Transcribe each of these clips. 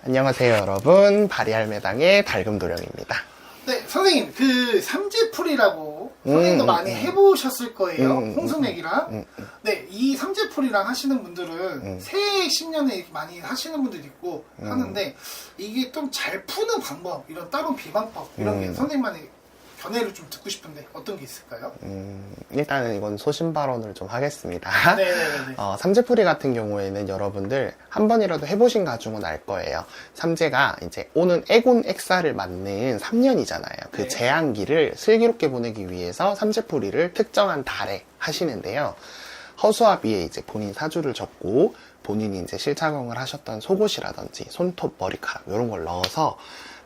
안녕하세요 여러분, 바리알매당의 달금도령입니다. 네, 선생님, 그 삼재풀이라고 선생님도 많이 해보셨을 거예요. 홍순액이랑. 네, 이 삼재풀이랑 하시는 분들은 새해 신년에 많이 하시는 분들이 있고 하는데, 이게 좀 잘 푸는 방법, 이런 다른 비방법, 이런 게 선생님만의 견해를 좀 듣고 싶은데 어떤 게 있을까요? 일단은 이건 소신 발언을 좀 하겠습니다. 네네네. 삼재풀이 같은 경우에는 여러분들 한 번이라도 해보신 가중은 알 거예요. 삼재가 이제 오는 애곤 액사를 맞는 3년이잖아요. 그 네. 제한기를 슬기롭게 보내기 위해서 삼재풀이를 특정한 달에 하시는데요. 허수아비에 이제 본인 사주를 적고 본인이 이제 실착용을 하셨던 속옷이라든지 손톱, 머리카락 이런 걸 넣어서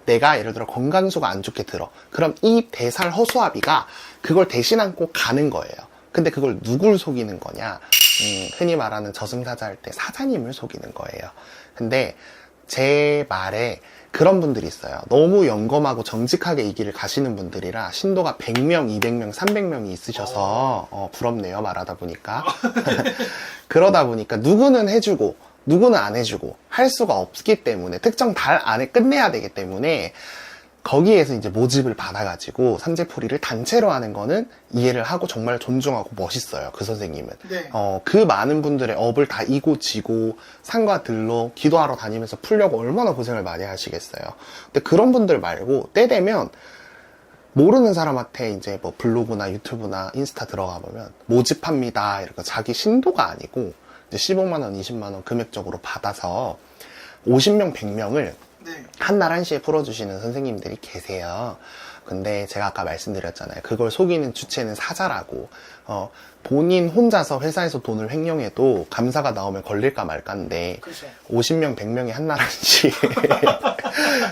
내가 예를 들어 건강수가 안 좋게 들어. 그럼 이 대살 허수아비가 그걸 대신 안고 가는 거예요. 근데 그걸 누굴 속이는 거냐? 흔히 말하는 저승사자 할 때 사자님을 속이는 거예요. 근데 제 말에 그런 분들이 있어요. 너무 영검하고 정직하게 이 길을 가시는 분들이라 신도가 100명, 200명, 300명이 있으셔서 부럽네요. 말하다 보니까. 그러다 보니까 누구는 해주고 누구는 안 해주고 할 수가 없기 때문에 특정 달 안에 끝내야 되기 때문에 거기에서 이제 모집을 받아가지고 삼재풀이를 단체로 하는 거는 이해를 하고 정말 존중하고 멋있어요. 그 선생님은. 네. 그 많은 분들의 업을 다 이고 지고 산과 들로 기도하러 다니면서 풀려고 얼마나 고생을 많이 하시겠어요. 근데 그런 분들 말고 때 되면 모르는 사람한테 이제 뭐 블로그나 유튜브나 인스타 들어가 보면 모집합니다. 이렇게 자기 신도가 아니고 이제 15만원, 20만원 금액적으로 받아서 50명, 100명을 네. 한날 한시에 풀어주시는 선생님들이 계세요. 근데 제가 아까 말씀드렸잖아요. 그걸 속이는 주체는 사자라고. 본인 혼자서 회사에서 돈을 횡령해도 감사가 나오면 걸릴까 말까인데 그렇죠. 50명, 100명이 한날 한시에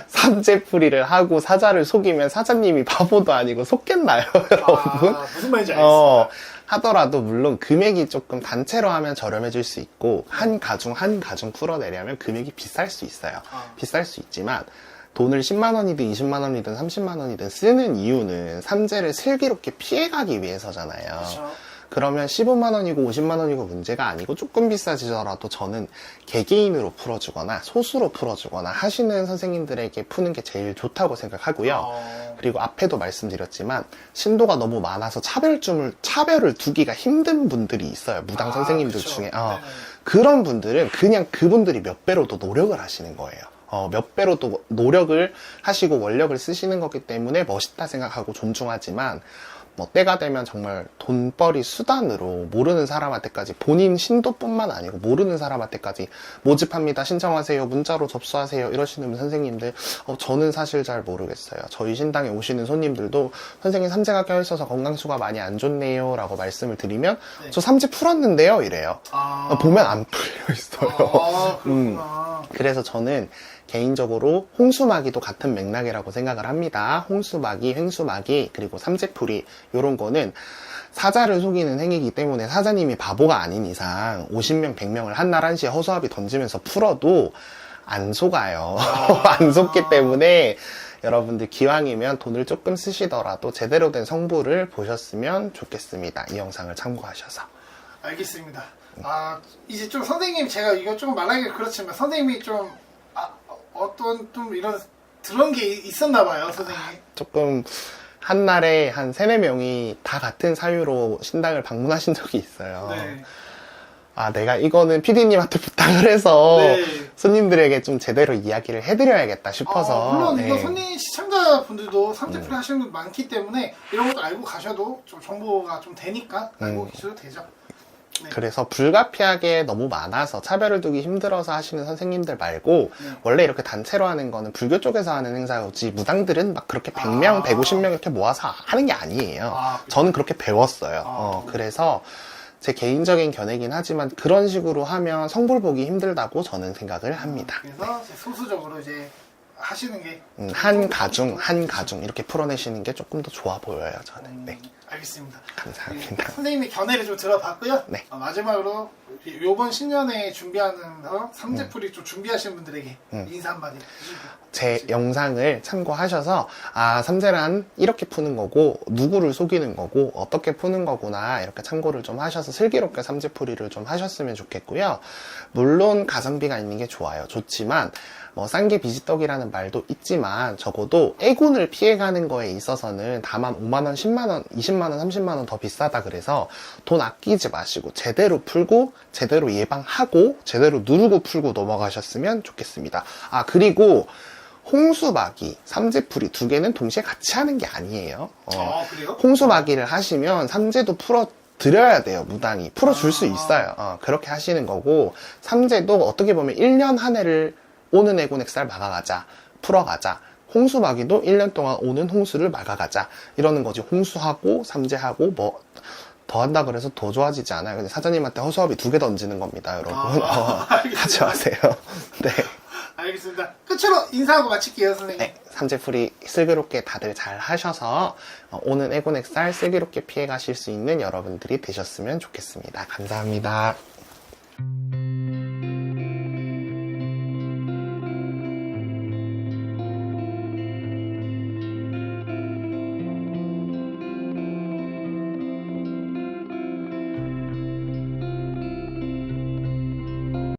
삼재풀이를 하고 사자를 속이면 사자님이 바보도 아니고 속겠나요, 여러분? 무슨 말인지 알겠습니다. 하더라도 물론 금액이 조금 단체로 하면 저렴해질 수 있고 한 가중 풀어내려면 금액이 비쌀 수 있어요. 비쌀 수 있지만 돈을 10만 원이든 20만 원이든 30만 원이든 쓰는 이유는 삼재를 슬기롭게 피해가기 위해서잖아요. 그렇죠. 그러면 15만 원이고 50만 원이고 문제가 아니고 조금 비싸지더라도 저는 개개인으로 풀어주거나 소수로 풀어주거나 하시는 선생님들에게 푸는 게 제일 좋다고 생각하고요. 그리고 앞에도 말씀드렸지만 신도가 너무 많아서 차별을 두기가 힘든 분들이 있어요. 무당 선생님들 그렇죠. 중에. 그런 분들은 그냥 그분들이 몇 배로 더 노력을 하시는 거예요. 몇 배로 또 노력을 하시고 원력을 쓰시는 거기 때문에 멋있다 생각하고 존중하지만 뭐 때가 되면 정말 돈벌이 수단으로 모르는 사람한테까지 본인 신도뿐만 아니고 모르는 사람한테까지 모집합니다, 신청하세요, 문자로 접수하세요 이러시는 선생님들 저는 사실 잘 모르겠어요. 저희 신당에 오시는 손님들도 선생님 삼재가 껴있어서 건강수가 많이 안 좋네요 라고 말씀을 드리면 네. 저 삼재 풀었는데요 이래요. 보면 안 풀려 있어요. 그렇구나. 그래서 저는 개인적으로 홍수마기도 같은 맥락이라고 생각을 합니다. 홍수마기, 횡수마기, 그리고 삼재풀이 이런 거는 사자를 속이는 행위이기 때문에 사자님이 바보가 아닌 이상 50명, 100명을 한날 한시에 허수아비 던지면서 풀어도 안 속아요. 안 속기 때문에 여러분들 기왕이면 돈을 조금 쓰시더라도 제대로 된 성부를 보셨으면 좋겠습니다. 이 영상을 참고하셔서. 알겠습니다. 이제 좀 선생님, 제가 이거 좀 말하기 그렇지만 선생님이 좀 어떤 좀 이런 그런 게 있었나 봐요, 선생님. 조금 한날에 한 3, 4명이 다 같은 사유로 신당을 방문하신 적이 있어요. 네. 내가 이거는 PD님한테 부탁을 해서 네. 손님들에게 좀 제대로 이야기를 해드려야겠다 싶어서. 물론 네. 이거 손님 시청자분들도 삼재풀이 하시는 분 많기 때문에 이런 것도 알고 가셔도 좀 정보가 좀 되니까 알고 계셔도 되죠. 네. 그래서 불가피하게 너무 많아서 차별을 두기 힘들어서 하시는 선생님들 말고 원래 이렇게 단체로 하는 거는 불교 쪽에서 하는 행사였지 무당들은 막 그렇게 100명, 150명 이렇게 모아서 하는 게 아니에요. 저는 그렇게 배웠어요. 그래서 제 개인적인 견해긴 하지만 그런 식으로 하면 성불 보기 힘들다고 저는 생각을 합니다. 그래서 소수적으로 이제 하시는 게 한 가중 이렇게 풀어내시는 게 조금 더 좋아 보여요, 저는. 네. 알겠습니다. 감사합니다. 네, 선생님의 견해를 좀 들어봤고요. 네. 마지막으로 요번 신년에 준비하는 삼재풀이 좀 준비하시는 분들에게 인사 한마디 해주시고. 제 영상을 참고하셔서 삼재란 이렇게 푸는 거고 누구를 속이는 거고 어떻게 푸는 거구나 이렇게 참고를 좀 하셔서 슬기롭게 삼재풀이를 좀 하셨으면 좋겠고요. 물론 가성비가 있는 게 좋지만 싼 게 비지떡이라는 말도 있지만 적어도 애군을 피해가는 거에 있어서는 다만 5만원, 10만원, 20만원, 30만원 더 비싸다 그래서 돈 아끼지 마시고 제대로 풀고 제대로 예방하고 제대로 누르고 풀고 넘어가셨으면 좋겠습니다. 그리고 홍수마기, 삼재풀이 두 개는 동시에 같이 하는 게 아니에요. 그래요? 홍수마기를 하시면 삼재도 드려야 돼요. 무당이 풀어줄 수 있어요. 그렇게 하시는 거고 삼재도 어떻게 보면 1년 한 해를 오는 애군액살 막아가자, 풀어가자. 홍수마기도 1년 동안 오는 홍수를 막아가자 이러는 거지. 홍수하고 삼재하고 뭐 더 한다 그래서 더 좋아지지 않아요. 근데 사장님한테 허수아비 2개 던지는 겁니다, 여러분. 하지 마세요. 네. 알겠습니다. 끝으로 인사하고 마칠게요, 선생님. 네, 삼재풀이 슬기롭게 다들 잘 하셔서 오는 애군액살 슬기롭게 피해 가실 수 있는 여러분들이 되셨으면 좋겠습니다. 감사합니다.